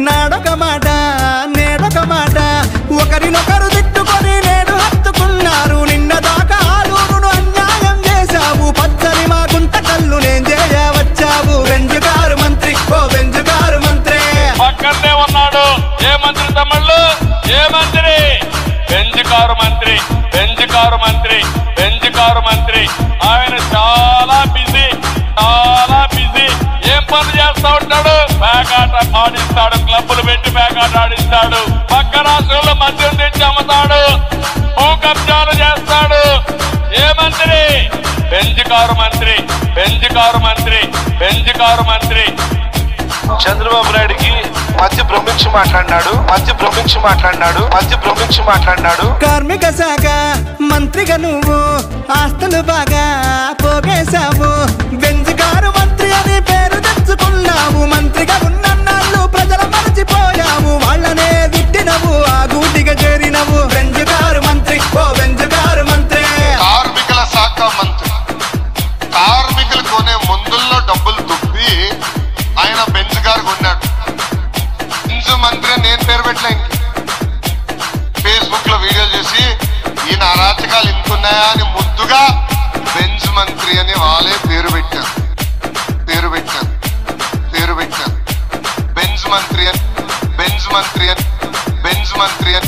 నాడొక మాట నేడొక మాట ఒకరినొకరు తిట్టుకొని నేడు హత్తుకున్నారు. నిన్న దాకా ఆలూరును అన్యాయం చేశావు, పచ్చని మా గుంట కళ్ళు నేను చేయవచ్చావు. బెంజుగారు మంత్రి ఓ బెంజుగారు మంత్రి పక్కనే ఉన్నాడు. ఏ మంత్రి తమ్ముళ్ళు? ఏ మంత్రి? బెంజుగారు మంత్రి, బెంజుగారు మంత్రి, బెంజుగారు మంత్రి. ఆయన చాలా బిజీ, చాలా బిజీ. ఏం పనులు చేస్తా ఉంటాడు? పేకాట ఆడిస్తాడు, క్లబ్బులు పెట్టి పేకాట ఆడిస్తాడు. పక్క రాష్ట్రంలో మద్యం తెచ్చి అమ్ముతాడు, భూ కబ్జాలు చేస్తాడు. ఏ మంత్రి? బెంజుగారు మంత్రి, బెంజుగారు మంత్రి, బెంజుగారు మంత్రి. చంద్రబాబు నాయుడికి మధ్య బ్రహ్మించి మాట్లాడినాడు, మధ్య బ్రహ్మించి మాట్లాడినాడు, మధ్య బ్రహ్మించి మాట్లాడినాడు. కార్మిక శాఖ మంత్రిగా నువ్వు ఆస్తులు బాగా పోగేశావు. బెంజుగారు మంత్రి అని పేరు తెచ్చుకున్నావు. మంత్రిగా ఉన్నన్నాళ్ళు ప్రజల మరచిపోయావు. వాళ్ళనే తిట్టినవు, ఆ గూటిగా చేరినవు. బెంజుగారు మంత్రి ఓ బెంజుగారు మంత్రి. కార్మికుల శాఖ మంత్రి కార్మికులు కొనే మందుల్లో డబ్బులు దుబ్బి ఆయన బెంజ్ గారు కొన్నాడు. బెంజ్ మంత్రి నేను పేరు పెట్టలే. ఫేస్బుక్ లో వీడియోలు చేసి ఈయన అరాచకాలు ఇంకున్నాయా అని ముద్దుగా బెంజ్ మంత్రి అని వాళ్ళే పేరు పెట్టారు, పేరు పెట్టారు, పేరు పెట్టారు. బెంజ్ మంత్రి అని, బెంజ్ మంత్రి అని, బెంజ్ మంత్రి అని.